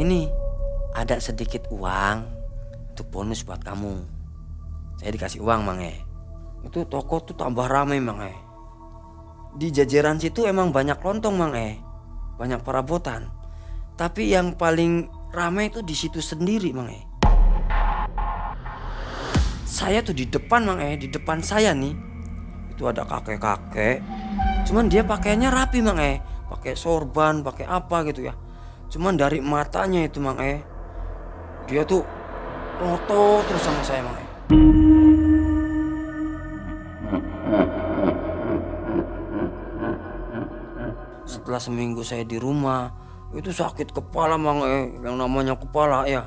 ini ada sedikit uang untuk bonus buat kamu. Saya dikasih uang Mang. Itu toko tuh tambah ramai Mang. Di jajaran situ emang banyak lontong Mang. Banyak perabotan. Tapi yang paling ramai itu di situ sendiri Mang. Saya tuh di depan Mang, di depan saya nih itu ada kakek-kakek. Cuman dia pakaiannya rapi Mang, pakai sorban, pakai apa gitu ya. Cuman dari matanya itu Mang, dia tuh ngotot terus sama saya Mang. Setelah seminggu saya di rumah, itu sakit kepala Mang, yang namanya kepala ya.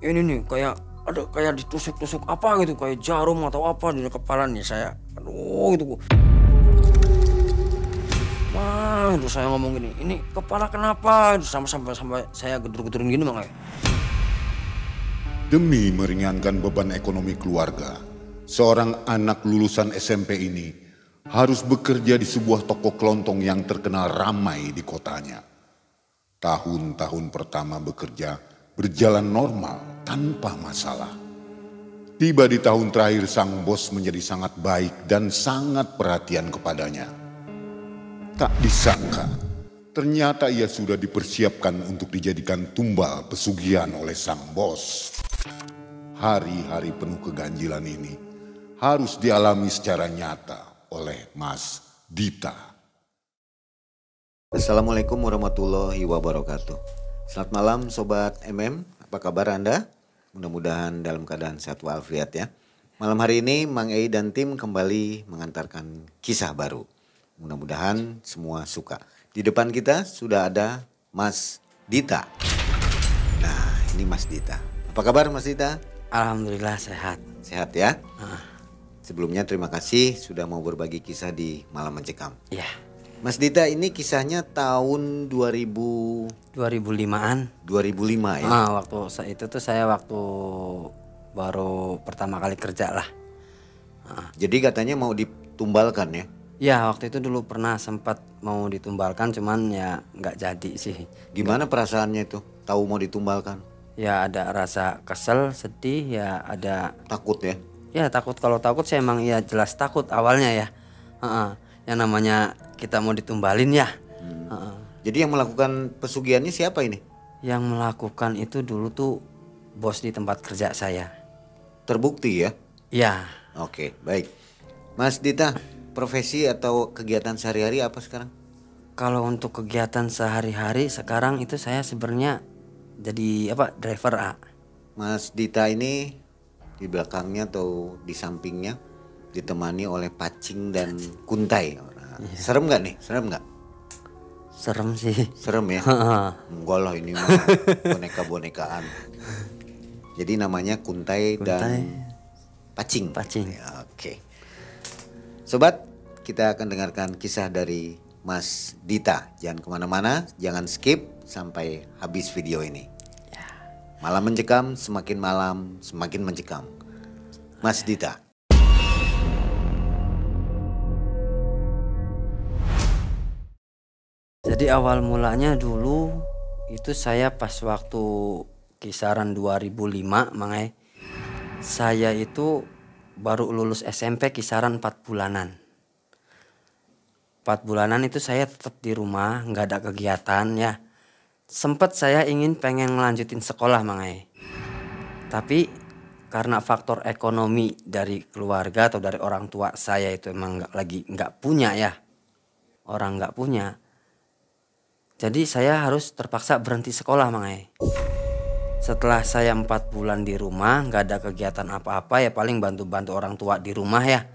Ini nih kayak ditusuk-tusuk apa gitu, kayak jarum atau apa di kepala nih saya. Aduh gitu. Wah, itu saya ngomong gini, ini kepala kenapa? Sampai saya gedur-gedurin gini Mang. Demi meringankan beban ekonomi keluarga, seorang anak lulusan SMP ini harus bekerja di sebuah toko kelontong yang terkenal ramai di kotanya. Tahun-tahun pertama bekerja berjalan normal tanpa masalah. Tiba di tahun terakhir sang bos menjadi sangat baik dan sangat perhatian kepadanya. Tak disangka, ternyata ia sudah dipersiapkan untuk dijadikan tumbal pesugihan oleh sang bos. Hari-hari penuh keganjilan ini harus dialami secara nyata oleh Mas Dita. Assalamualaikum warahmatullahi wabarakatuh. Selamat malam Sobat MM, apa kabar Anda? Mudah-mudahan dalam keadaan sehat walafiat ya. Malam hari ini Mang Ei dan tim kembali mengantarkan kisah baru. Mudah-mudahan semua suka. Di depan kita sudah ada Mas Dita. Nah ini Mas Dita. Apa kabar Mas Dita? Alhamdulillah sehat. Sehat ya? Sebelumnya terima kasih sudah mau berbagi kisah di Malam Mencekam. Iya. Mas Dita ini kisahnya tahun 2005-an. 2005 ya? Waktu itu tuh saya waktu baru pertama kali kerja lah. Jadi katanya mau ditumbalkan ya? Ya waktu itu dulu pernah sempat mau ditumbalkan, cuman ya nggak jadi sih. Gimana perasaannya itu? Tahu mau ditumbalkan? Ya ada rasa kesel, sedih, ya ada takut ya? Ya takut. Kalau takut saya emang ya jelas takut awalnya ya. Yang namanya kita mau ditumbalin ya. Jadi yang melakukan pesugihannya siapa ini? Yang melakukan itu dulu tuh bos di tempat kerja saya. Terbukti ya? Iya. Oke, baik. Mas Dita, profesi atau kegiatan sehari-hari apa sekarang? Kalau untuk kegiatan sehari-hari sekarang itu saya sebenarnya jadi driver A. Mas Dita ini di belakangnya atau di sampingnya ditemani oleh pacing dan kuntai. Serem nggak nih? Serem nggak? Serem sih. Serem ya? Enggak lah, ini mah boneka-bonekaan. Jadi namanya kuntai dan pacing. Ya, oke. Sobat, kita akan dengarkan kisah dari Mas Dita. Jangan kemana-mana, jangan skip sampai habis video ini. Malam Mencekam, semakin malam semakin mencekam. Mas Dita. Jadi awal mulanya dulu itu saya pas waktu kisaran 2005 Mang. Saya itu baru lulus SMP kisaran 4 bulanan. 4 bulanan itu saya tetap di rumah, nggak ada kegiatan ya. Sempet saya pengen ngelanjutin sekolah Mang. Tapi karena faktor ekonomi dari keluarga atau dari orang tua saya itu emang nggak punya ya. Orang nggak punya. Jadi saya harus terpaksa berhenti sekolah Mang. Setelah saya 4 bulan di rumah, nggak ada kegiatan apa-apa ya, paling bantu-bantu orang tua di rumah ya.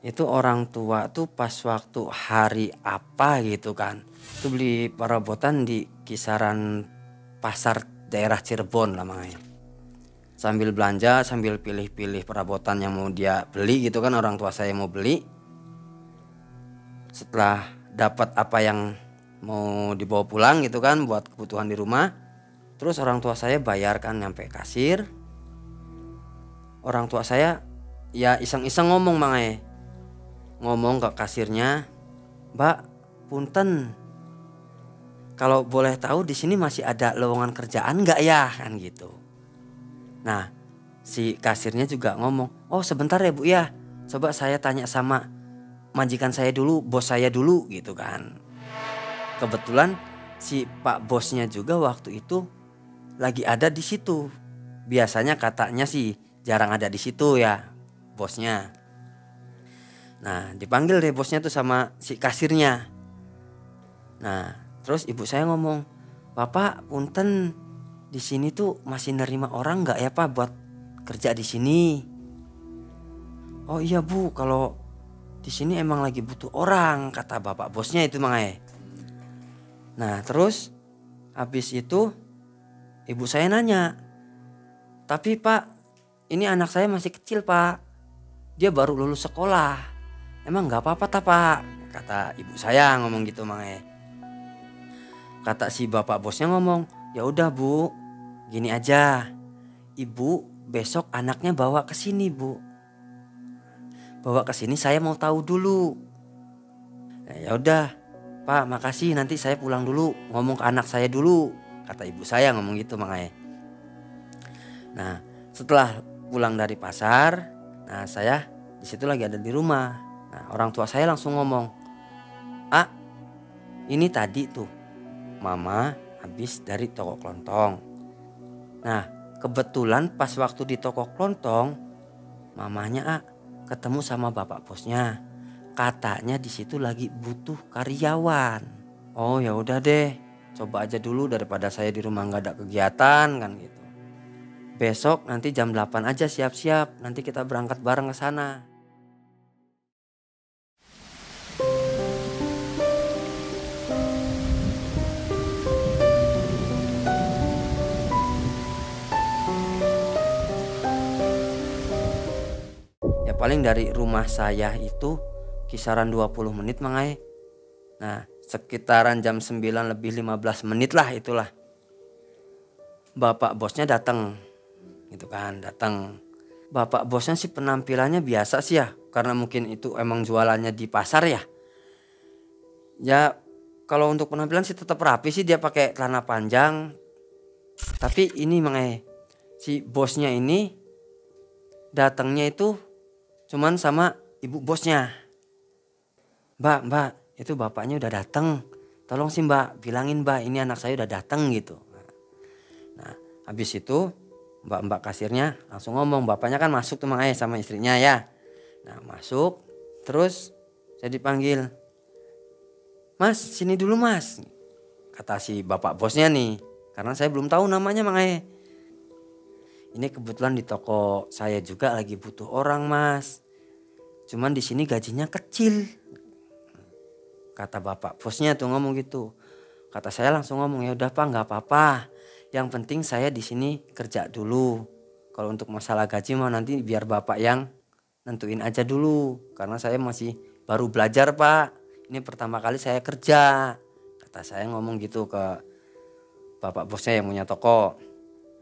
Itu orang tua tuh pas waktu hari apa gitu kan, itu beli perabotan di kisaran pasar daerah Cirebon lah Mang. Sambil belanja, sambil pilih-pilih perabotan yang mau dia beli gitu kan, orang tua saya mau beli. Setelah dapat apa yang mau dibawa pulang gitu kan buat kebutuhan di rumah, terus orang tua saya bayarkan nyampe kasir. Orang tua saya ya iseng-iseng ngomong Mang, ngomong ke kasirnya, "Mbak, punten, kalau boleh tahu di sini masih ada lowongan kerjaan nggak ya, kan gitu. Nah, si kasirnya juga ngomong, oh sebentar ya Bu ya, coba saya tanya sama majikan saya dulu, bos saya dulu gitu kan. Kebetulan si Pak bosnya juga waktu itu lagi ada di situ. Biasanya katanya sih jarang ada di situ ya bosnya. Nah, dipanggil deh bosnya tuh sama si kasirnya. Nah, terus ibu saya ngomong, "Bapak, punten, di sini tuh masih nerima orang nggak ya Pak buat kerja di sini?" "Oh iya Bu, kalau di sini emang lagi butuh orang," kata bapak bosnya itu mangai. Nah, terus habis itu ibu saya nanya, "Tapi Pak, ini anak saya masih kecil Pak. Dia baru lulus sekolah. Emang nggak apa-apa ta Pak?" Kata ibu saya ngomong gitu mangai. Kata si bapak bosnya ngomong, "Ya udah Bu, gini aja. Ibu besok anaknya bawa ke sini Bu. Bawa ke sini saya mau tahu dulu." Nah, ya udah Pak, makasih, nanti saya pulang dulu ngomong ke anak saya dulu, kata ibu saya ngomong gitu mangai. Nah, setelah pulang dari pasar, nah saya di situ lagi ada di rumah. Nah, orang tua saya langsung ngomong, "Ah, ini tadi tuh Mama habis dari toko kelontong." Nah, kebetulan pas waktu di toko kelontong, mamanya ketemu sama bapak bosnya. Katanya di situ lagi butuh karyawan. "Oh ya udah deh, coba aja dulu daripada saya di rumah nggak ada kegiatan kan gitu. Besok nanti jam 8 aja siap-siap, nanti kita berangkat bareng ke sana." Ya paling dari rumah saya itu kisaran 20 menit mangai. Nah, sekitaran jam 9 lebih 15 menit lah itulah. Bapak bosnya datang. Gitu kan, datang. Bapak bosnya sih penampilannya biasa sih ya, karena mungkin itu emang jualannya di pasar ya. Ya kalau untuk penampilan sih tetap rapi sih, dia pakai celana panjang. Tapi ini mangai, si bosnya ini datangnya itu cuman sama ibu bosnya. Mbak, itu bapaknya udah datang. Tolong sih Mbak, bilangin Mbak ini anak saya udah datang," gitu. Nah, habis itu mbak kasirnya langsung ngomong, bapaknya kan masuk tuh mangai sama istrinya ya. Nah, masuk, terus saya dipanggil, "Mas, sini dulu Mas," kata si bapak bosnya nih. Karena saya belum tahu namanya mangai. "Ini kebetulan di toko saya juga lagi butuh orang Mas. Cuman di sini gajinya kecil," kata bapak bosnya tuh ngomong gitu. Kata saya langsung ngomong, "Ya udah Pak, nggak apa-apa. Yang penting saya di sini kerja dulu. Kalau untuk masalah gaji mah nanti biar Bapak yang nentuin aja dulu. Karena saya masih baru belajar Pak. Ini pertama kali saya kerja," kata saya ngomong gitu ke bapak bosnya yang punya toko.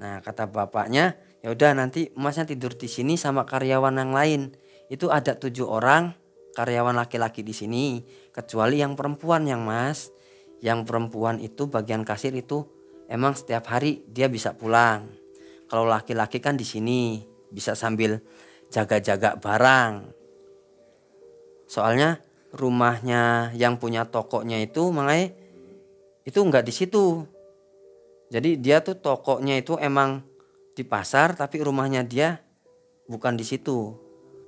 Nah, kata bapaknya, "Ya udah nanti Masnya tidur di sini sama karyawan yang lain. Itu ada 7 orang karyawan laki-laki di sini, kecuali yang perempuan yang Mas. Yang perempuan itu bagian kasir itu emang setiap hari dia bisa pulang. Kalau laki-laki kan di sini bisa sambil jaga-jaga barang. Soalnya rumahnya yang punya tokonya itu mangai itu nggak di situ. Jadi dia tuh tokonya itu emang di pasar, tapi rumahnya dia bukan di situ."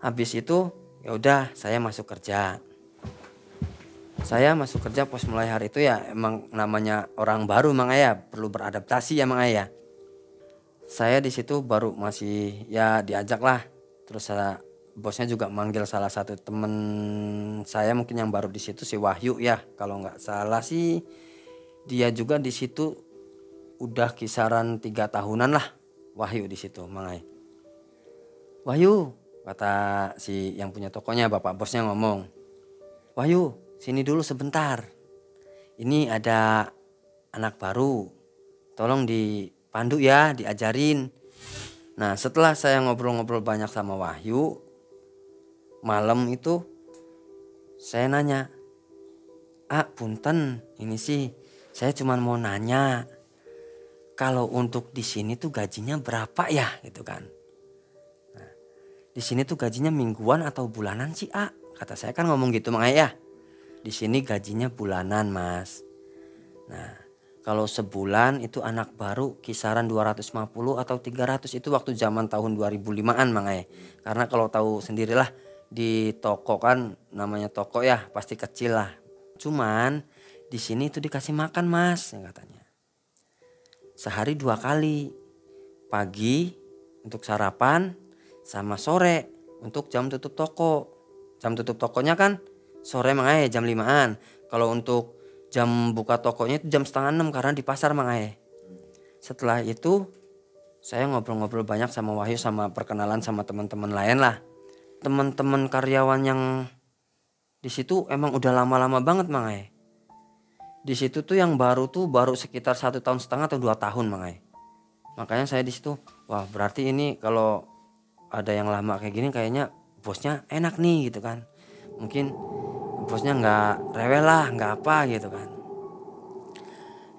Habis itu ya udah saya masuk kerja. Saya masuk kerja pas mulai hari itu ya emang namanya orang baru mang ya perlu beradaptasi ya mang ya. Saya di situ baru masih ya diajak lah. Terus bosnya juga manggil salah satu temen saya mungkin yang baru di situ, si Wahyu ya. Kalau nggak salah sih dia juga di situ udah kisaran 3 tahunan lah Wahyu di situ mangai. "Wahyu," kata si yang punya tokonya, bapak bosnya ngomong, "Wahyu, sini dulu sebentar. Ini ada anak baru. Tolong dipandu ya, diajarin." Nah, setelah saya ngobrol-ngobrol banyak sama Wahyu, malam itu saya nanya, "Punten, ini sih saya cuma mau nanya, kalau untuk di sini tuh gajinya berapa ya gitu kan. Nah, di sini tuh gajinya mingguan atau bulanan sih kata saya kan ngomong gitu makanya ya. Di sini gajinya bulanan mas. Nah kalau sebulan itu anak baru kisaran 250 atau 300 itu waktu zaman tahun 2005-an makanya. Karena kalau tahu sendirilah di toko kan namanya toko ya pasti kecil lah. Cuman di sini itu dikasih makan mas katanya. Sehari 2 kali. Pagi untuk sarapan sama sore untuk jam tutup toko. Jam tutup tokonya kan sore makanya jam 5-an. Kalau untuk jam buka tokonya itu jam 5:30 karena di pasar makanya. Setelah itu saya ngobrol-ngobrol banyak sama Wahyu sama perkenalan sama teman-teman lain lah. Teman-teman karyawan yang di situ emang udah lama-lama banget makanya. Di situ tuh yang baru sekitar 1,5 tahun atau 2 tahun makanya. Makanya saya di situ, wah berarti ini kalau ada yang lama kayak gini kayaknya bosnya enak nih gitu kan. Mungkin bosnya nggak rewel lah, nggak apa gitu kan.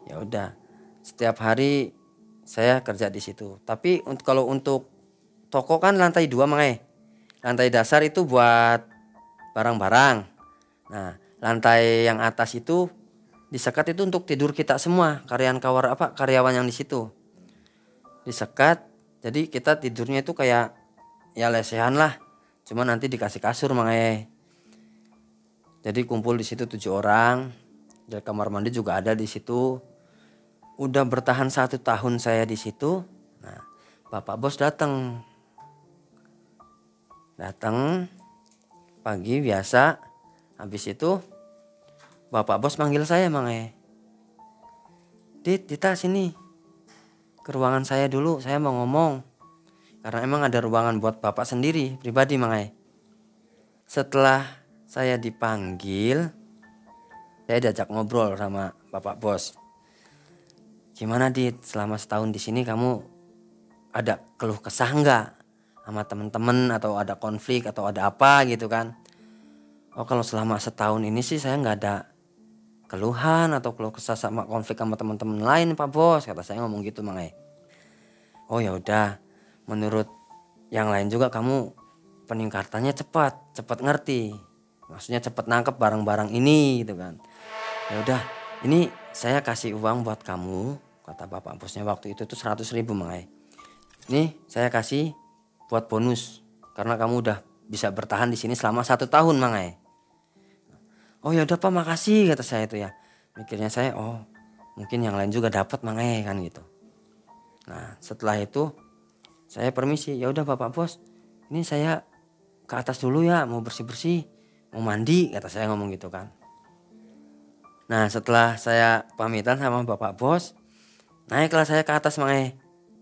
Ya udah, setiap hari saya kerja di situ. Tapi kalau untuk toko kan lantai 2 makanya. Lantai dasar itu buat barang-barang. Nah, lantai yang atas itu disekat itu untuk tidur kita semua, karyawan yang di situ. Disekat, jadi kita tidurnya itu kayak ya lesehan lah. Cuma nanti dikasih kasur makanya. Jadi kumpul di situ 7 orang. Di kamar mandi juga ada di situ. Udah bertahan 1 tahun saya di situ. Nah, Bapak bos datang pagi biasa. Habis itu Bapak bos manggil saya makanya. Dita sini ke ruangan saya dulu, saya mau ngomong. Karena emang ada ruangan buat bapak sendiri pribadi makanya. Setelah saya dipanggil, saya diajak ngobrol sama Bapak bos. Gimana Dit, selama setahun di sini kamu ada keluh kesah nggak sama teman-teman atau ada konflik atau ada apa gitu kan? Oh kalau selama setahun ini sih saya nggak ada keluhan atau keluh kesah sama konflik sama teman-teman lain Pak Bos, kata saya ngomong gitu makanya. Oh ya udah, menurut yang lain juga kamu peningkatannya cepat ngerti. Maksudnya cepat nangkep barang-barang ini gitu kan. Ya udah, ini saya kasih uang buat kamu, kata Bapak bosnya waktu itu tuh 100.000 makanya. Ini saya kasih buat bonus karena kamu udah bisa bertahan di sini selama 1 tahun makanya. Oh ya udah Pak makasih kata saya itu ya. Mikirnya saya mungkin yang lain juga dapat makanya kan gitu. Nah setelah itu saya permisi, ya udah Bapak bos, ini saya ke atas dulu ya mau bersih-bersih, mau mandi kata saya ngomong gitu kan. Nah setelah saya pamitan sama Bapak bos, naiklah saya ke atas makanya.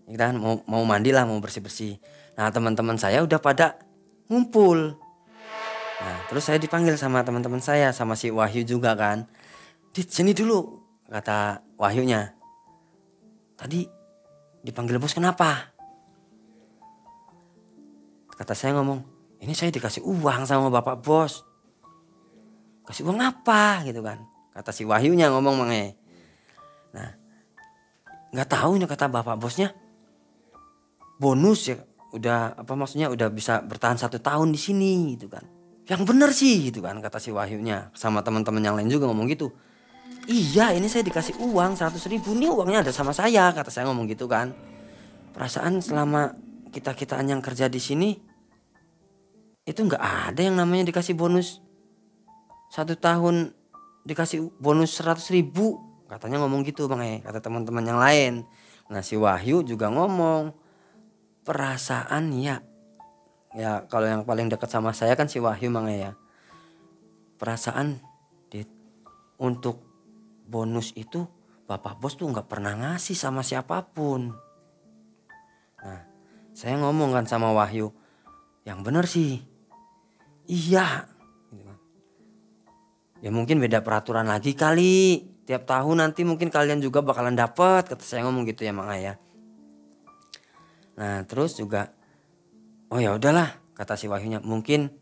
Kita mau mandi lah, mau bersih-bersih. Nah teman-teman saya udah pada ngumpul. Nah terus saya dipanggil sama teman-teman saya, sama si Wahyu juga kan. Dit sini dulu kata Wahyunya. Tadi dipanggil bos kenapa? Kata saya ngomong, ini saya dikasih uang sama Bapak bos. Kasih uang apa gitu kan? Kata si Wahyunya ngomong makanya. Nah nggak tahu ini kata Bapak bosnya. Bonus ya udah maksudnya udah bisa bertahan 1 tahun di sini gitu kan. Yang bener sih gitu kan kata si Wahyunya, sama teman-teman yang lain juga ngomong gitu. Iya ini saya dikasih uang 100.000 nih uangnya ada sama saya kata saya ngomong gitu kan. Perasaan selama kita-kitaan yang kerja di sini itu nggak ada yang namanya dikasih bonus 1 tahun dikasih bonus 100.000 katanya ngomong gitu bang kata teman-teman yang lain. Nah si Wahyu juga ngomong perasaan ya kalau yang paling dekat sama saya kan si Wahyu ya. Perasaan untuk bonus itu Bapak bos tuh nggak pernah ngasih sama siapapun. Nah saya ngomong kan sama Wahyu, yang bener sih iya. Ya mungkin beda peraturan lagi kali. Tiap tahun nanti mungkin kalian juga bakalan dapat kata saya ngomong gitu ya ya. Nah terus juga oh ya udahlah kata si Wahyunya, mungkin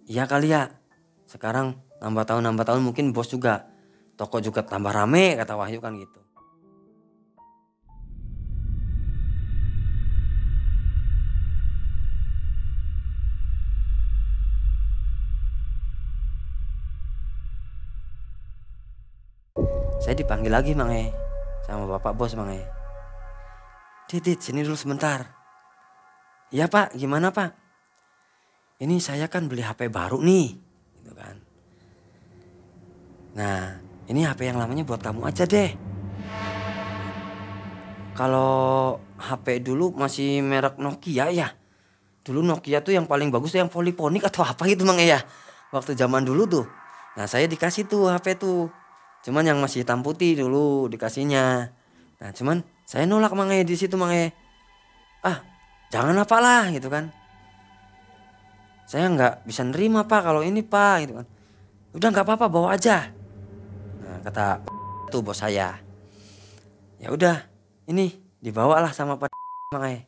iya kali ya. Sekarang nambah tahun mungkin bos juga toko juga tambah rame, kata Wahyu kan gitu. Saya dipanggil lagi Mang sama bapak bos Mang. Dit, sini dulu sebentar. Iya Pak, gimana Pak? Ini saya kan beli HP baru nih, gitu kan. Nah, ini HP yang lamanya buat kamu aja deh. Kalau HP dulu masih merek Nokia ya. Dulu Nokia tuh yang paling bagus tuh yang Polyphonic atau apa gitu Mang ya. Waktu zaman dulu tuh. Nah, saya dikasih tuh HP tuh. Cuman yang masih hitam putih dulu dikasihnya. Nah, cuman saya nolak Mang di situ Mang. Ah, jangan apalah gitu kan. Saya nggak bisa nerima Pak kalau ini Pak gitu kan. Udah nggak apa-apa bawa aja. Nah, kata tuh bos saya. Ya udah, ini dibawalah sama Pak Mang.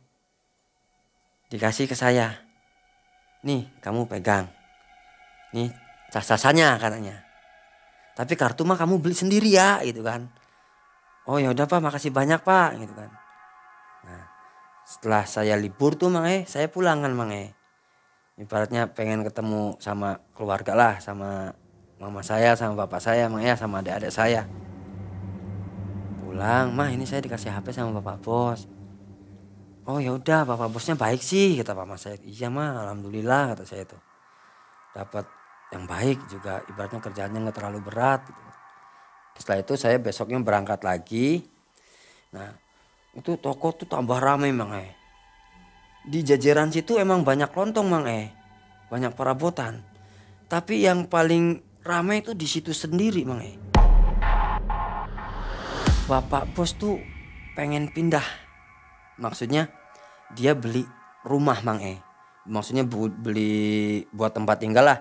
Dikasih ke saya. Nih, kamu pegang. Nih, cas-casannya katanya. Tapi kartu mah kamu beli sendiri ya gitu kan. Oh ya udah Pak, makasih banyak Pak gitu kan. Nah, setelah saya libur tuh Mang saya pulang kan Mang. Ibaratnya pengen ketemu sama keluarga lah, sama mama saya, sama bapak saya Mang sama adik-adik saya. Pulang, "Mah, ini saya dikasih HP sama bapak bos." "Oh ya udah, bapak bosnya baik sih," kata mama saya. "Iya mah, alhamdulillah," kata saya tuh. Dapat yang baik juga, ibaratnya kerjaannya nggak terlalu berat gitu. Setelah itu saya besoknya berangkat lagi. Nah, itu toko tuh tambah ramai Mang Di jajaran situ emang banyak lontong Mang banyak perabotan. Tapi yang paling ramai itu di situ sendiri Mang Bapak bos tuh pengen pindah. Maksudnya dia beli rumah Mang Maksudnya beli buat tempat tinggal lah.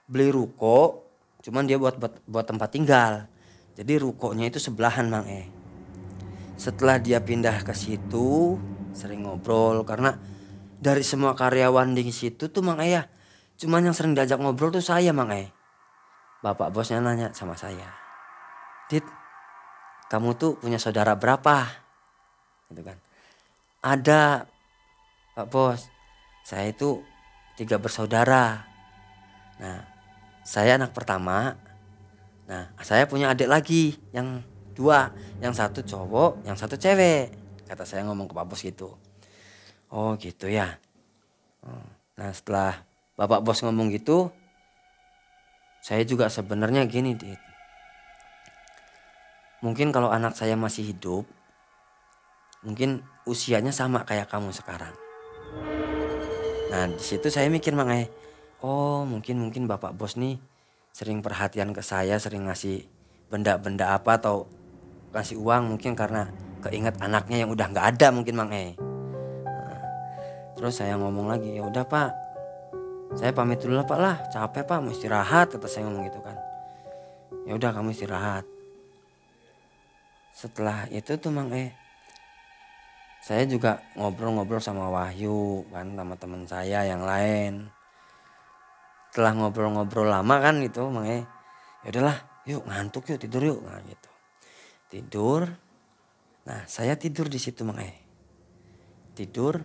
Beli ruko, cuman dia buat tempat tinggal. Jadi rukonya itu sebelahan Mang Setelah dia pindah ke situ, sering ngobrol karena dari semua karyawan di situ tuh Mang cuman yang sering diajak ngobrol tuh saya Mang Bapak bosnya nanya sama saya, "Dit, kamu tuh punya saudara berapa?" Gitu kan. "Ada Pak Bos, saya itu 3 bersaudara. Nah, saya anak pertama. Nah, saya punya adik lagi yang 2, yang satu cowok, yang satu cewek," kata saya ngomong ke Pak Bos gitu. "Oh gitu ya." Nah, setelah Bapak Bos ngomong gitu, saya juga sebenarnya gini Dit. Mungkin kalau anak saya masih hidup, mungkin usianya sama kayak kamu sekarang. Nah, di situ saya mikir Mang oh mungkin Bapak Bos nih sering perhatian ke saya, sering ngasih benda-benda apa atau kasih uang mungkin karena keinget anaknya yang udah nggak ada mungkin Mang Nah, terus saya ngomong lagi, "Ya udah Pak, saya pamit dulu lah Pak lah, capek Pak, mau istirahat," kata saya ngomong gitu kan. "Ya udah kamu istirahat." Setelah itu tuh Mang saya juga ngobrol-ngobrol sama Wahyu kan, sama teman saya yang lain. Setelah ngobrol-ngobrol lama kan itu Mang ya udahlah, yuk ngantuk yuk, tidur yuk, nah gitu. Tidur. Nah, saya tidur di situ Mang Tidur.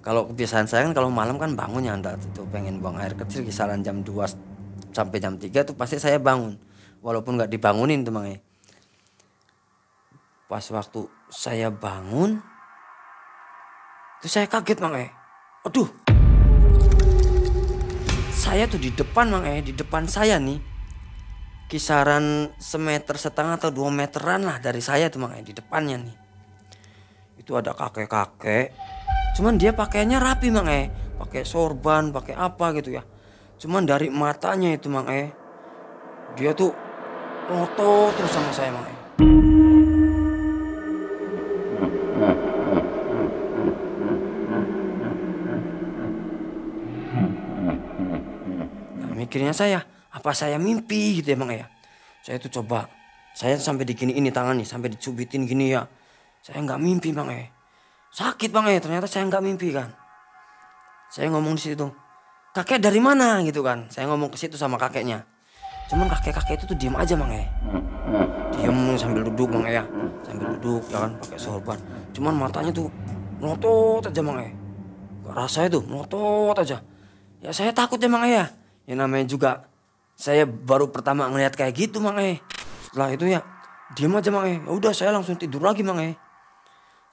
Kalau kebiasaan saya kan kalau malam kan bangun ya itu pengen buang air kecil kisaran jam 2 sampai jam 3 tuh pasti saya bangun. Walaupun nggak dibangunin tuh Mang Pas waktu saya bangun, itu saya kaget Mang Aduh. Saya tuh di depan Mang di depan saya nih. Kisaran 1,5 meter atau 2 meteran lah dari saya tuh Mang di depannya nih. Itu ada kakek-kakek. Cuman dia pakaiannya rapi Mang pakai sorban, pakai apa gitu ya. Cuman dari matanya itu Mang dia tuh ngotot terus sama saya Mang Mikirnya saya, apa saya mimpi gitu ya Mang Saya tuh coba, saya sampai diginiin tangan nih, sampai dicubitin gini ya. Saya nggak mimpi Mang Sakit Mang ternyata saya nggak mimpi kan. Saya ngomong di situ, "Kakek dari mana?" gitu kan. Saya ngomong ke situ sama kakeknya. Cuman kakek-kakek itu tuh diem aja Mang diem sambil duduk Mang sambil duduk ya kan pakai sorban. Cuman matanya tuh melotot aja Mang gak rasanya tuh melotot aja. Ya saya takut ya Mang ya namanya juga saya baru pertama ngeliat kayak gitu Mang Setelah itu ya diem aja Mang ya udah saya langsung tidur lagi Mang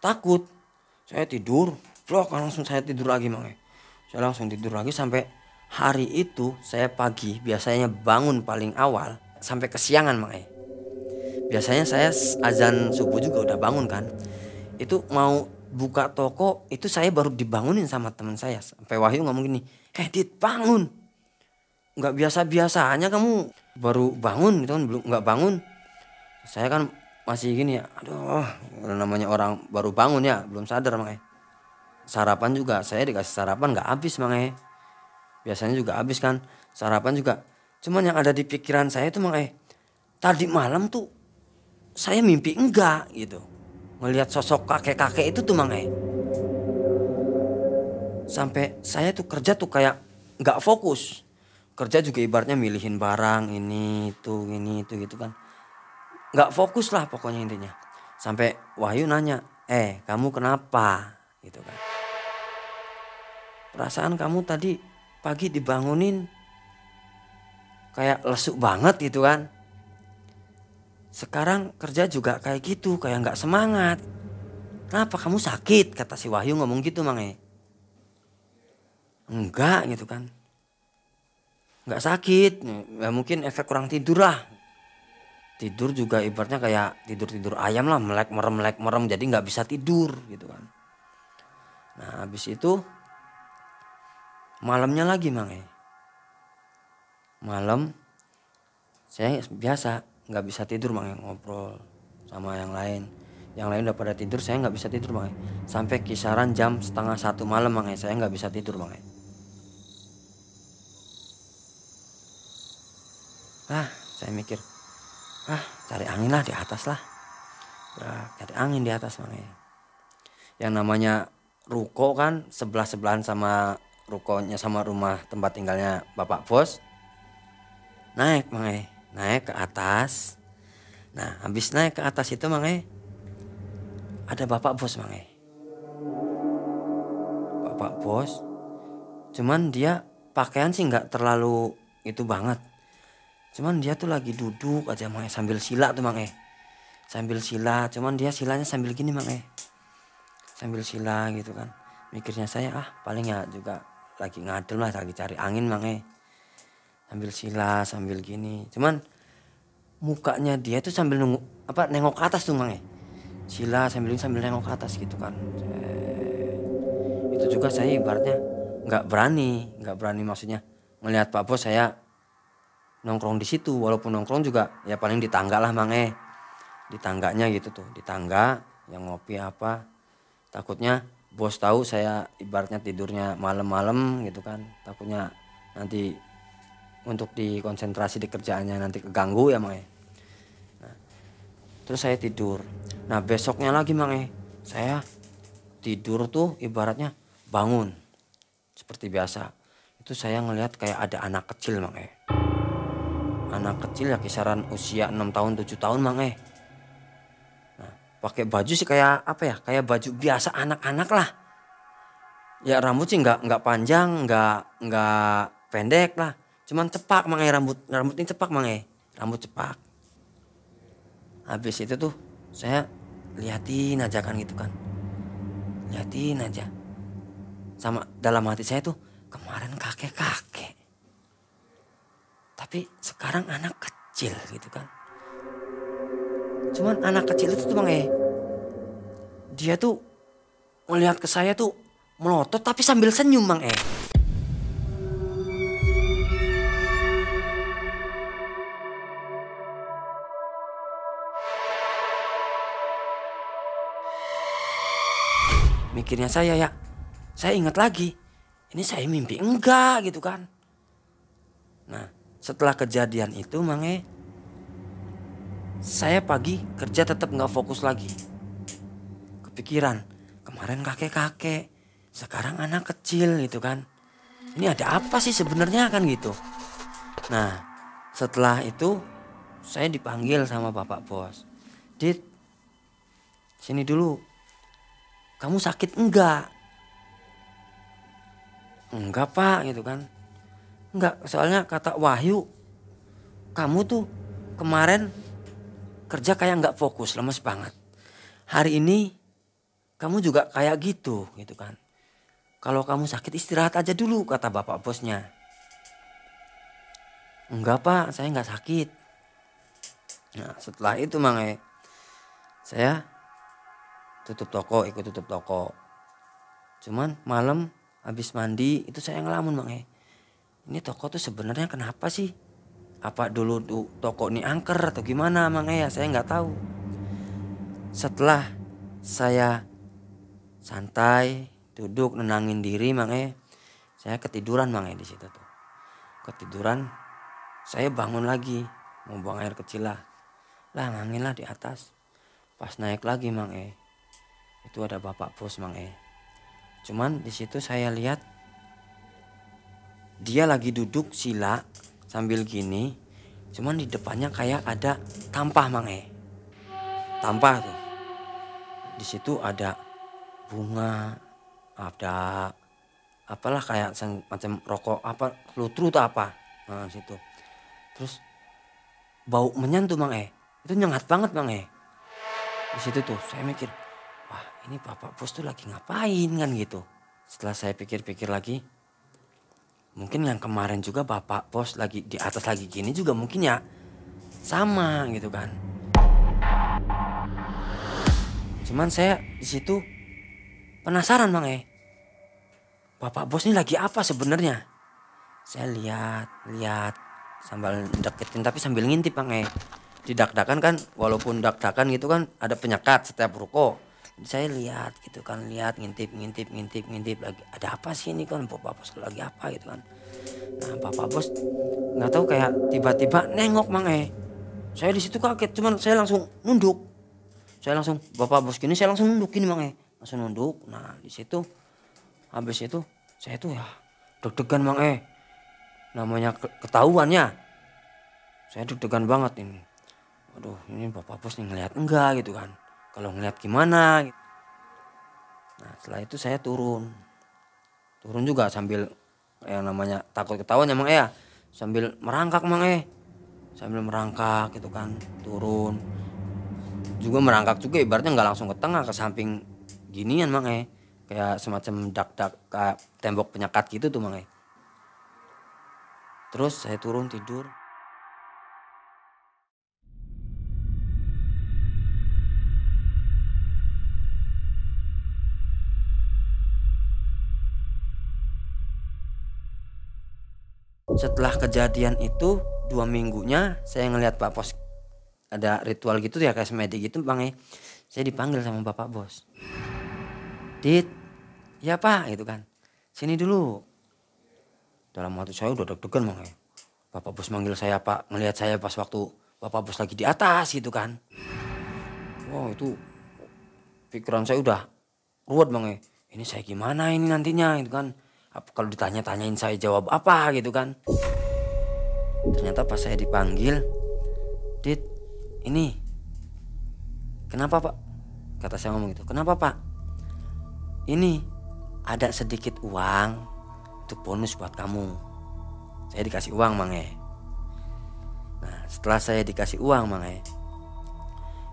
Takut saya tidur vlog langsung saya tidur lagi Mang Saya langsung tidur lagi sampai hari itu saya pagi biasanya bangun paling awal sampai kesiangan Mang Biasanya saya azan subuh juga udah bangun kan. Itu mau buka toko itu saya baru dibangunin sama teman saya. Sampai Wahyu ngomong gini, Dit bangun. Nggak biasa-biasanya kamu baru bangun gitu kan, belum nggak bangun. Saya kan masih gini ya, aduh namanya orang baru bangun ya belum sadar Mang Sarapan juga saya dikasih sarapan nggak habis Mang Biasanya juga habis kan sarapan juga. Cuman yang ada di pikiran saya itu Mang tadi malam tuh saya mimpi enggak gitu. Ngelihat sosok kakek-kakek itu tuh Mang Sampai saya tuh kerja tuh kayak nggak fokus. Kerja juga ibaratnya milihin barang ini itu gitu kan. Nggak fokus lah pokoknya intinya. Sampai Wahyu nanya, kamu kenapa gitu kan. Perasaan kamu tadi pagi dibangunin kayak lesuk banget gitu kan. Sekarang kerja juga kayak gitu, kayak nggak semangat. Kenapa kamu sakit? Kata si Wahyu ngomong gitu Mang Enggak gitu kan. Enggak sakit, ya mungkin efek kurang tidur lah. Tidur juga ibaratnya kayak tidur ayam lah, melek merem jadi nggak bisa tidur gitu kan. Nah habis itu malamnya lagi Mang Malam saya biasa nggak bisa tidur Mang ngobrol sama yang lain udah pada tidur, saya nggak bisa tidur Mang sampai kisaran jam 12:30 malam Mang saya nggak bisa tidur Mang Saya mikir cari angin lah di atas lah, cari angin di atas Mang yang namanya ruko kan sebelahan sama rukonya sama rumah tempat tinggalnya Bapak Bos. Naik Mang naik ke atas. Nah habis naik ke atas itu Mang ada Bapak Bos Mang Bapak Bos. Cuman dia pakaian sih nggak terlalu itu banget. Cuman dia tuh lagi duduk aja Mang sambil sila tuh Mang sambil sila. Cuman dia silanya sambil gini Mang sambil sila gitu kan. Mikirnya saya paling ya juga lagi ngadem lah, lagi cari angin Mang sambil sila sambil gini. Cuman mukanya dia tuh sambil nengok ke atas tuh Mang sila sambil nengok ke atas gitu kan. Itu juga saya ibaratnya nggak berani maksudnya melihat Pak Bos saya nongkrong di situ. Walaupun nongkrong juga ya paling di tangga lah Mang di tangganya gitu tuh, di tangga yang ngopi apa. Takutnya bos tahu saya ibaratnya tidurnya malam-malam gitu kan, takutnya nanti untuk dikonsentrasi di kerjaannya nanti keganggu ya Mang Nah, terus saya tidur. Nah besoknya lagi Mang saya tidur tuh ibaratnya bangun seperti biasa. Itu saya ngelihat kayak ada anak kecil Mang anak kecil ya kisaran usia 6 tahun 7 tahun Mang Nah pakai baju sih kayak apa ya, kayak baju biasa anak-anak lah. Ya rambut sih nggak panjang, nggak pendek lah. Cuman cepak Mang rambutnya cepak Mang rambut cepak. Habis itu tuh saya liatin aja kan gitu kan. Liatin aja. Sama dalam hati saya tuh kemarin kakek-kakek. Tapi sekarang anak kecil gitu kan. Cuman anak kecil itu tuh Mang dia tuh melihat ke saya tuh melotot tapi sambil senyum Mang Mikirnya saya ingat lagi, ini saya mimpi enggak gitu kan. Nah setelah kejadian itu Mang saya pagi kerja tetap nggak fokus lagi. Kepikiran kemarin kakek-kakek, sekarang anak kecil gitu kan. Ini ada apa sih sebenarnya kan gitu. Nah Setelah itu saya dipanggil sama bapak bos. Dit, sini dulu. Kamu sakit enggak? Enggak pak gitu kan. Enggak, soalnya kata Wahyu, kamu tuh kemarin kerja kayak enggak fokus, lemes banget. Hari ini kamu juga kayak gitu kan. Kalau kamu sakit istirahat aja dulu, kata bapak bosnya. Enggak pak, saya enggak sakit. Nah setelah itu Mang, saya ikut tutup toko. Cuman malam habis mandi itu saya ngelamun Mang. Ini toko tuh sebenarnya kenapa sih? Apa dulu tuh toko ini angker atau gimana Mang ya? Saya nggak tahu. Setelah saya santai, duduk nenangin diri Mang, saya ketiduran Mang di situ tuh. Ketiduran, saya bangun lagi mau buang air kecil lah. Lah ngangin lah di atas. Pas naik lagi Mang, itu ada bapak bos Mang. Cuman di situ saya lihat dia lagi duduk sila sambil gini, cuman di depannya kayak ada tampah Mang. Tampah tuh. Di situ ada bunga, ada apalah kayak macam rokok apa, lutru atau apa. Nah, situ. Terus bau menyan tuh Mang. Itu nyengat banget Mang. Di situ tuh saya mikir, wah ini bapak bos tuh lagi ngapain kan gitu. Setelah saya pikir-pikir lagi, mungkin yang kemarin juga bapak bos lagi di atas lagi gini juga mungkin ya sama gitu kan. Cuman saya di situ penasaran Mang. Bapak bos ini lagi apa sebenarnya? Saya lihat sambil deketin tapi sambil ngintip Mang. Didak-dakan kan, walaupun dak-dakan gitu kan ada penyekat setiap ruko. Jadi saya lihat gitu kan, lihat ngintip lagi. Ada apa sih ini kan, bapak bos lagi apa gitu kan. Nah bapak bos nggak tahu kayak tiba-tiba nengok Mang. Saya di situ kaget, cuman saya langsung nunduk. Saya langsung bapak bos gini saya langsung nunduk gini Mang. Langsung nunduk. Nah di situ habis itu saya tuh ya deg-degan Mang. Namanya ketahuannya. Saya deg-degan banget ini. Aduh ini bapak bos nih ngeliat enggak gitu kan. Kalau ngeliat gimana gitu. Nah setelah itu saya turun juga sambil yang namanya takut ketahuan ya Mang ya. Sambil merangkak Mang. Sambil merangkak gitu kan, turun. Juga merangkak juga ibaratnya nggak langsung ke tengah, ke samping ginian Mang. Kayak semacam dak-dak kayak tembok penyekat gitu tuh Mang. Terus saya turun tidur. Setelah kejadian itu 2 minggunya saya ngelihat Pak Bos ada ritual gitu ya kayak semedi gitu Bang. Saya dipanggil sama bapak bos. Dit, ya Pak gitu kan. Sini dulu. Dalam hati saya udah deg-degan Bang. Bapak bos manggil saya Pak, ngelihat saya pas waktu bapak bos lagi di atas gitu kan. Wow itu pikiran saya udah ruwet Bang. Ini saya gimana ini nantinya gitu kan. Kalau ditanya-tanyain saya jawab apa gitu kan. Ternyata pas saya dipanggil, Dit, ini kenapa Pak? Kata saya ngomong gitu, kenapa Pak? Ini ada sedikit uang untuk bonus buat kamu. Saya dikasih uang Mang. Nah setelah saya dikasih uang Mang,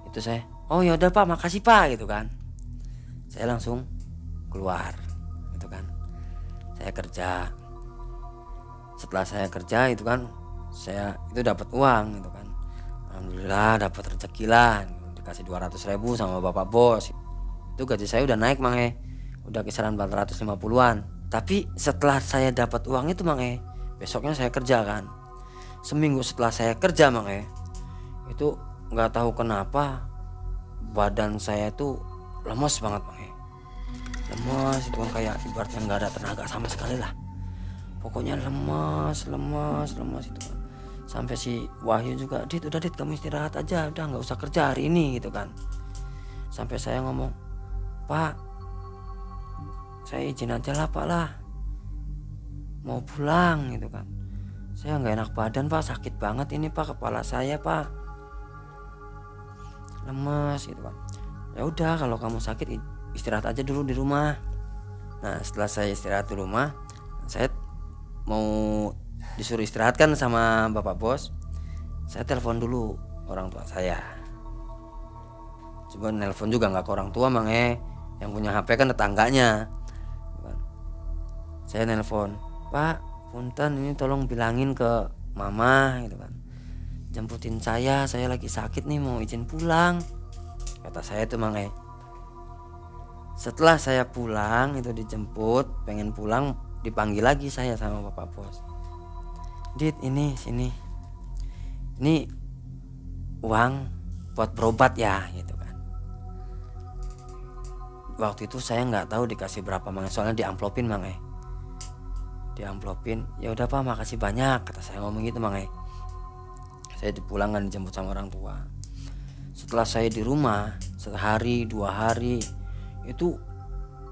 itu saya, oh ya udah Pak, makasih Pak gitu kan. Saya langsung keluar gitu kan. Saya kerja. Setelah saya kerja itu kan, saya itu dapat uang gitu kan. Alhamdulillah dapat rezeki lah, dikasih 200.000 sama bapak bos. Itu gaji saya udah naik Mang. Udah kisaran 450-an. Tapi setelah saya dapat uang itu Mang, besoknya saya kerja kan. Seminggu setelah saya kerja Mang, itu nggak tahu kenapa badan saya itu lemes banget Mang. Lemes itu kan kayak ibaratnya nggak ada tenaga sama sekali lah. Pokoknya lemes itu kan. Sampai si Wahyu juga, Dit udah Dit kamu istirahat aja, udah nggak usah kerja hari ini gitu kan. Sampai saya ngomong, Pak, saya izin aja lah Pak lah, mau pulang gitu kan. saya nggak enak badan Pak, sakit banget ini Pak, kepala saya Pak, lemes gitu kan. Ya udah kalau kamu sakit istirahat aja dulu di rumah. Nah setelah saya istirahat di rumah, saya mau disuruh istirahat kan sama bapak bos, saya telepon dulu orang tua saya. Coba nelpon juga nggak ke orang tua yang punya HP kan tetangganya. Saya nelpon, Pak punten ini tolong bilangin ke mama gitu kan, jemputin saya lagi sakit nih, mau izin pulang, kata saya tuh Setelah saya pulang itu dijemput, pengen pulang, dipanggil lagi saya sama bapak bos. Dit, ini sini, ini uang buat berobat ya gitu kan. Waktu itu saya nggak tahu dikasih berapa soalnya diamplopin diamplopin. Ya udah Pak, makasih banyak, kata saya ngomong gitu Saya dipulangkan, dijemput sama orang tua. Setelah saya di rumah sehari 2 hari, itu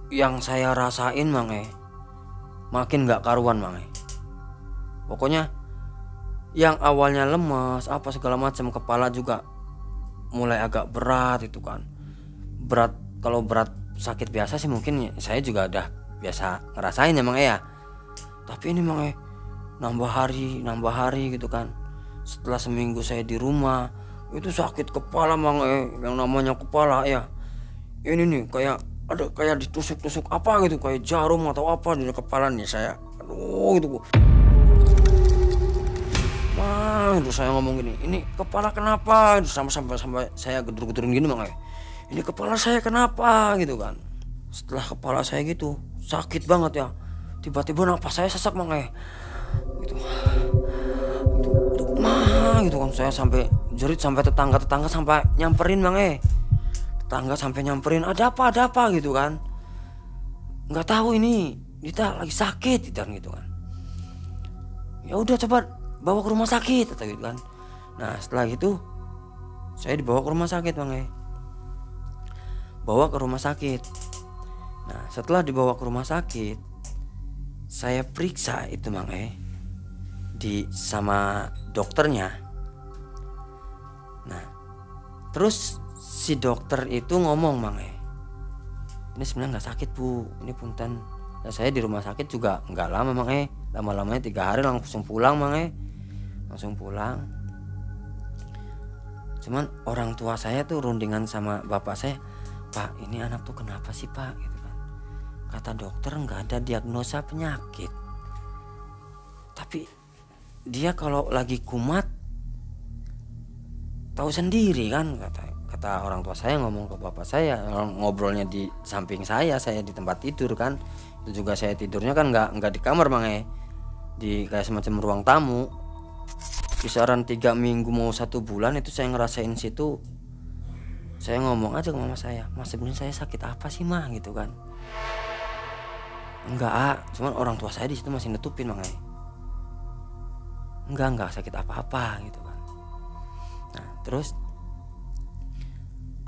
yang saya rasain makin nggak karuan Pokoknya yang awalnya lemas apa segala macam, kepala juga mulai agak berat itu kan. Kalau berat sakit biasa sih mungkin saya juga udah biasa ngerasain ya. Tapi ini nambah hari gitu kan. Setelah seminggu saya di rumah, itu sakit kepala yang namanya kepala ya. Ini nih kayak ditusuk-tusuk apa gitu, kayak jarum atau apa di kepala nih saya. Aduh gitu. Itu saya ngomong gini, ini kepala kenapa? Sampai saya gedur-gedurin gini ini kepala saya kenapa gitu kan. Setelah kepala saya gitu sakit banget ya, tiba-tiba napas saya sesak gitu. Gitu kan, saya sampai jerit, sampai tetangga sampai nyamperin tetangga sampai nyamperin, ada apa gitu kan. Nggak tahu ini Dita lagi sakit gitu kan. Ya udah coba bawa ke rumah sakit gitu kan. Nah setelah itu saya dibawa ke rumah sakit bawa ke rumah sakit. Nah setelah dibawa ke rumah sakit, saya periksa itu sama dokternya. Nah terus si dokter itu ngomong ini sebenarnya nggak sakit Bu, ini punten. Nah, saya di rumah sakit juga nggak lama lama-lamanya 3 hari langsung pulang langsung pulang. Cuman orang tua saya tuh rundingan sama bapak saya, Pak ini anak tuh kenapa sih Pak gitu kan. Kata dokter nggak ada diagnosa penyakit, tapi dia kalau lagi kumat tahu sendiri kan, kata orang tua saya ngomong ke bapak saya. Ngobrolnya di samping saya di tempat tidur kan. Itu juga saya tidurnya kan nggak di kamar di kayak semacam ruang tamu. Kisaran 3 minggu mau 1 bulan itu saya ngerasain situ. Saya ngomong aja ke mama saya, Mas sebenarnya saya sakit apa sih mah gitu kan. Enggak, cuman orang tua saya di situ masih nutupin enggak sakit apa-apa gitu kan. Nah terus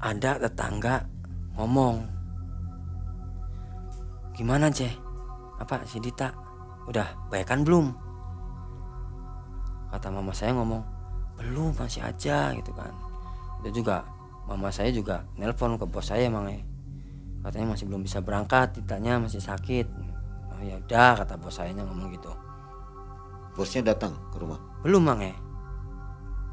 ada tetangga ngomong, gimana apa si Dita udah baikan belum? Kata mama saya ngomong, belum, masih aja gitu kan. Itu juga mama saya juga nelpon ke bos saya katanya masih belum bisa berangkat, ditanya masih sakit. Oh ya udah, kata bos saya ngomong gitu. Bosnya datang ke rumah? Belum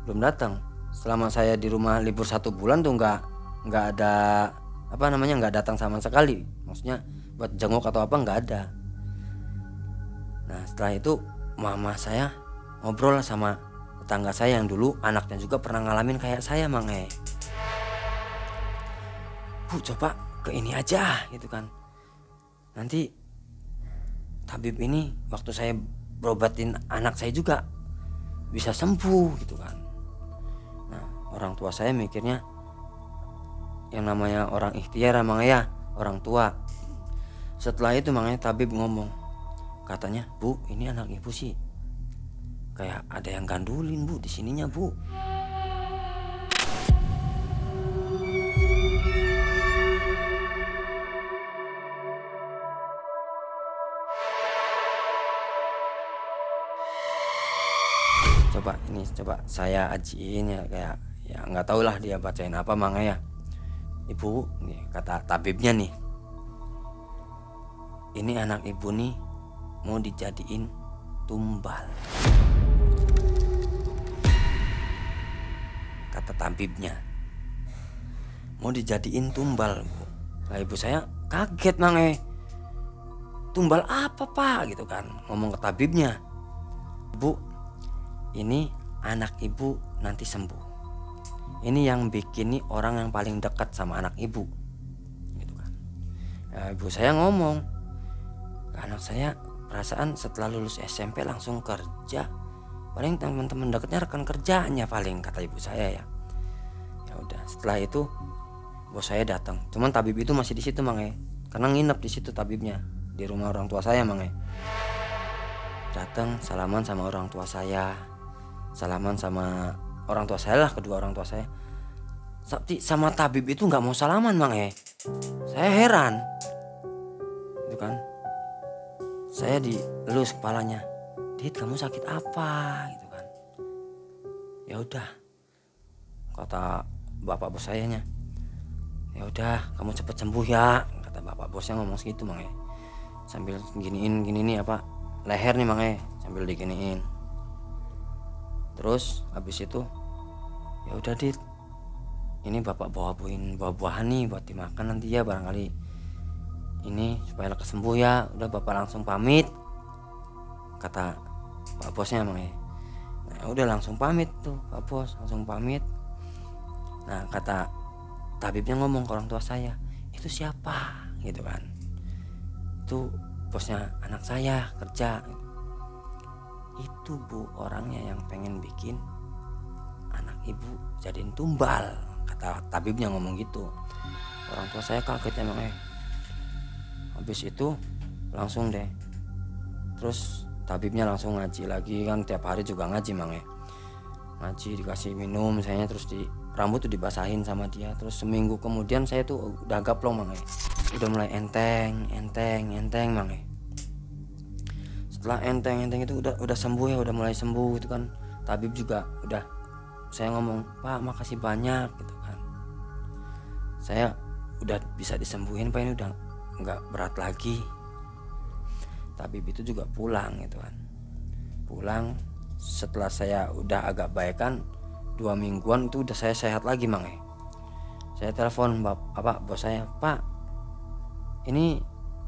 belum datang. Selama saya di rumah libur 1 bulan tuh nggak ada nggak datang sama sekali. Maksudnya buat jenguk atau apa nggak ada. Nah setelah itu mama saya ngobrol sama tetangga saya yang dulu anaknya juga pernah ngalamin kayak saya Bu coba ke ini aja gitu kan, nanti tabib ini waktu saya berobatin anak saya juga bisa sembuh gitu kan. Nah orang tua saya mikirnya yang namanya orang ikhtiar orang tua. Setelah itu tabib ngomong, katanya Bu ini anak ibu sih kayak ada yang gandulin Bu di sininya Bu. coba saya ajiin ya, kayak ya nggak tahu lah dia bacain apa Mang ya. Ibu nih, kata tabibnya nih, ini anak ibu nih mau dijadiin tumbal, kata tabibnya. Mau dijadiin tumbal, Bu. Lah ibu saya kaget Mang. Tumbal apa Pak gitu kan, ngomong ke tabibnya. Bu, ini anak ibu nanti sembuh. Ini yang bikin nih orang yang paling dekat sama anak ibu gitu kan. Nah, ibu saya ngomong, anak saya perasaan setelah lulus SMP langsung kerja, paling teman-teman dekatnya rekan kerjanya paling, kata ibu saya ya. Ya udah, setelah itu bos saya datang. Cuman tabib itu masih di situ Mang, karena nginep di situ tabibnya, di rumah orang tua saya Mang. Datang salaman sama orang tua saya, salaman sama orang tua saya lah, kedua orang tua saya. Tapi sama tabib itu nggak mau salaman Mang. Saya heran itu kan. Saya dielus kepalanya, Dit kamu sakit apa gitu kan. Ya udah, kata bapak bos sayanya, ya udah kamu cepet sembuh ya, kata bapak bosnya ngomong segitu Mang. Sambil giniin gini nih apa leher nih Mang, sambil diginiin. Terus habis itu, ya udah Dit, ini bapak bawain buah-buahan nih buat dimakan nanti ya, barangkali ini supaya lekas sembuh ya. Udah bapak langsung pamit, kata pak bosnya Mang. Nah udah langsung pamit tuh pak bos, langsung pamit. Nah kata tabibnya ngomong ke orang tua saya, itu siapa gitu kan. Itu bosnya anak saya kerja. Itu Bu orangnya yang pengen bikin anak ibu jadiin tumbal, kata tabibnya ngomong gitu. Orang tua saya kaget emang. Habis itu langsung deh, terus tabibnya langsung ngaji lagi kan, tiap hari juga ngaji Mang. Ngaji, dikasih minum saya, terus di rambut tuh dibasahin sama dia. Terus seminggu kemudian saya tuh udah gaplong Mang, udah mulai enteng Mang. Setelah enteng itu udah sembuh ya, udah mulai sembuh gitu kan. Tabib juga udah, saya ngomong, Pak makasih banyak gitu kan, saya udah bisa disembuhin Pak, ini udah nggak berat lagi. Tabib itu juga pulang gitu kan. Pulang setelah saya udah agak baikan, 2 mingguan itu udah saya sehat lagi Mang. Saya telepon bos saya, Pak ini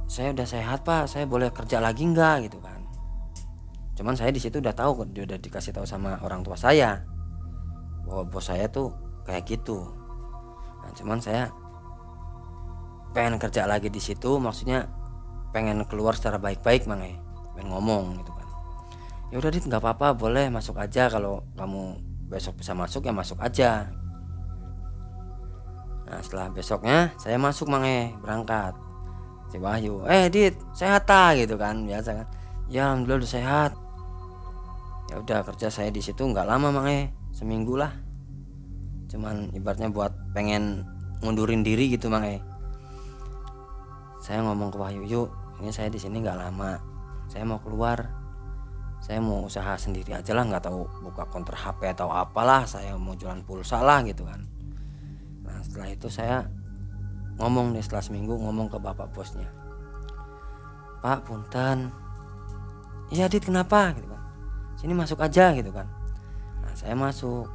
saya udah sehat Pak, saya boleh kerja lagi nggak gitu kan. Cuman saya di situ udah tahu, udah dikasih tahu sama orang tua saya bahwa bos saya tuh kayak gitu. Nah, cuman saya pengen kerja lagi di situ, maksudnya pengen keluar secara baik-baik Mang, pengen ngomong gitu kan. Ya udah Dit nggak apa-apa, boleh masuk aja, kalau kamu besok bisa masuk ya masuk aja. Nah setelah besoknya saya masuk Mang, berangkat. Si Wahyu, Dit sehat ta gitu kan, biasa kan. Ya alhamdulillah udah sehat. Ya udah, kerja saya di situ nggak lama Mang, seminggu lah. Cuman ibaratnya buat pengen ngundurin diri gitu Mang. Saya ngomong ke Wahyu, yuk ini saya di sini nggak lama, saya mau keluar, saya mau usaha sendiri aja lah, nggak tahu buka konter HP atau apalah, saya mau jualan pulsa lah gitu kan. Nah setelah itu saya ngomong nih, setelah seminggu ngomong ke bapak bosnya, Pak punten, iya Dit kenapa gitu kan, sini masuk aja gitu kan. Nah saya masuk,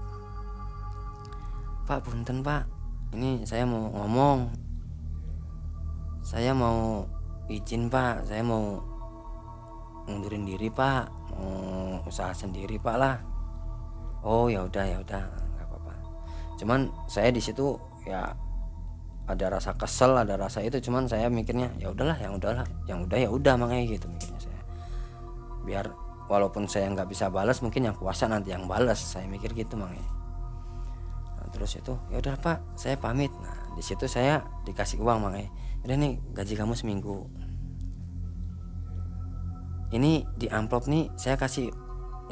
Pak punten Pak, ini saya mau ngomong, saya mau izin Pak, saya mau ngundurin diri Pak, mau usaha sendiri Pak lah. Oh ya udah nggak apa-apa. Cuman saya di situ ya ada rasa kesel, ada rasa itu. Cuman saya mikirnya ya udahlah, yang udah ya udah makanya gitu mikirnya saya. Biar walaupun saya nggak bisa balas, mungkin yang kuasa nanti yang balas, saya mikir gitu makanya. Nah, terus itu ya udah Pak, saya pamit. Nah di situ saya dikasih uang makanya. Udah nih gaji kamu seminggu. Ini di amplop nih saya kasih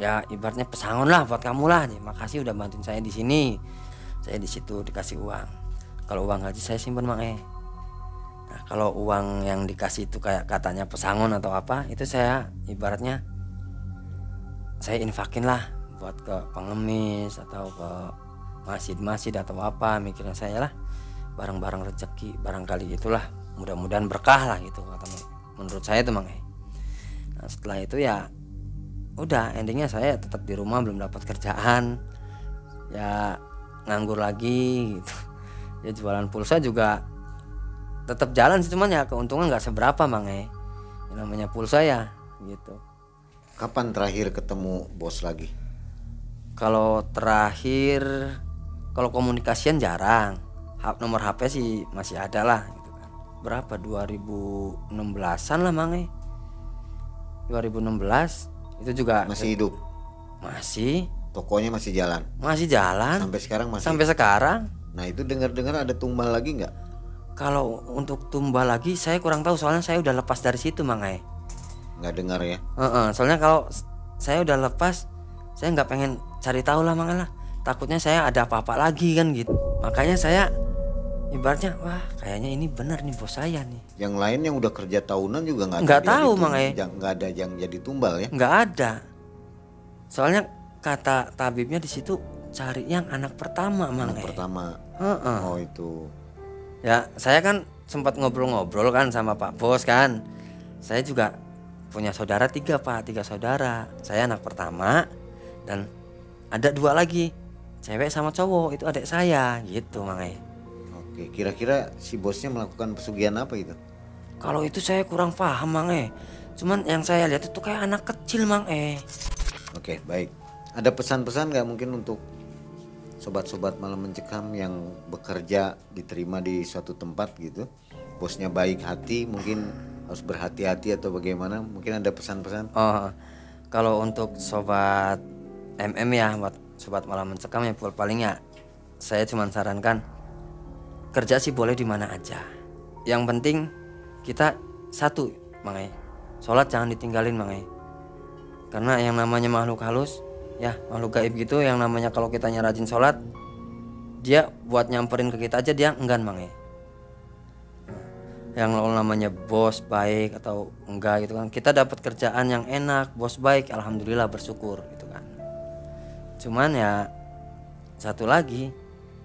ya ibaratnya pesangon lah buat kamu lah. Makasih udah bantuin saya di sini. Saya di situ dikasih uang. Kalau uang gaji saya simpen Mang. Nah, kalau uang yang dikasih itu kayak katanya pesangon atau apa, itu saya ibaratnya saya infakin lah buat ke pengemis atau ke masjid-masjid atau apa, mikirnya saya lah barang-barang rezeki barangkali gitulah, mudah-mudahan berkah lah gitu kata menurut saya tuh Mang. Nah setelah itu ya udah endingnya saya tetap di rumah, belum dapat kerjaan ya, nganggur lagi gitu ya, jualan pulsa juga tetap jalan sih, cuman ya keuntungan nggak seberapa Mang. Yang namanya pulsa ya gitu. Kapan terakhir ketemu bos lagi? Kalau terakhir, kalau komunikasian jarang, nomor HP sih masih ada lah gitu kan. Berapa 2016an lah Mang. 2016 itu juga masih hidup, masih, tokonya masih jalan sampai sekarang, masih sampai sekarang. Nah itu dengar-dengar ada tumbal lagi nggak? Kalau untuk tumbal lagi saya kurang tahu, soalnya saya udah lepas dari situ Mang. Nggak dengar ya? Soalnya kalau saya udah lepas, saya nggak pengen cari tahu lah Mang lah, takutnya saya ada apa-apa lagi kan gitu. Makanya saya ibaratnya wah kayaknya ini benar nih bos saya nih. Yang lain yang udah kerja tahunan juga nggak tahu Mang. Nggak ada yang jadi tumbal ya? Nggak ada. Soalnya kata tabibnya di situ cari yang anak pertama Mang. Anak pertama. Oh itu. Ya saya kan sempat ngobrol-ngobrol kan sama Pak Bos kan. Saya juga punya saudara 3 Pak, 3 saudara. Saya anak pertama dan ada 2 lagi, cewek sama cowok, itu adik saya gitu Mang. Oke, kira-kira si bosnya melakukan pesugihan apa itu? Kalau itu saya kurang paham Mang. Cuman yang saya lihat itu kayak anak kecil Mang. Oke, baik. Ada pesan-pesan nggak mungkin untuk sobat-sobat malam mencekam yang bekerja diterima di suatu tempat gitu, bosnya baik hati, mungkin harus berhati-hati atau bagaimana? Mungkin ada pesan-pesan? Oh, kalau untuk sobat MM ya, buat sobat malam mencekam ya paling ya saya cuma sarankan kerja sih boleh di mana aja. Yang penting kita satu Mang. Sholat jangan ditinggalin Mang. Karena yang namanya makhluk halus ya, makhluk gaib gitu, yang namanya kalau kita rajin sholat, dia buat nyamperin ke kita aja dia enggan Mang. Yang namanya bos baik atau enggak gitu kan, kita dapat kerjaan yang enak, bos baik, alhamdulillah bersyukur gitu kan. Cuman ya satu lagi,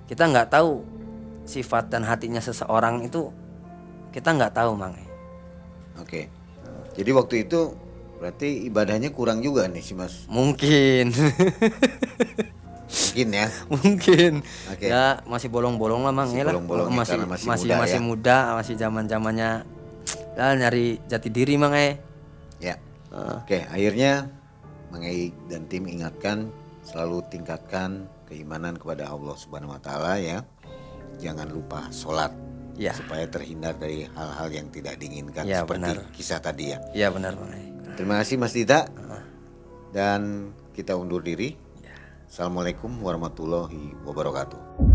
kita nggak tahu sifat dan hatinya seseorang itu, kita nggak tahu Mang. Oke, jadi waktu itu berarti ibadahnya kurang juga nih si Mas? Mungkin Mungkin ya. Mungkin. Oke. Ya masih bolong-bolong lah Mang. Masih Ya lah. bolong-bolong ya, karena masih muda, masih zaman-zamannya ya nyari jati diri Mang. Ya. Oke, akhirnya Mang Ei dan tim ingatkan selalu tingkatkan keimanan kepada Allah Subhanahu wa taala ya. Jangan lupa sholat Ya. supaya terhindar dari hal-hal yang tidak diinginkan Ya, seperti benar. kisah tadi ya. Iya benar Mang. Terima kasih Mas Dita. Dan kita undur diri. Assalamualaikum warahmatullahi wabarakatuh.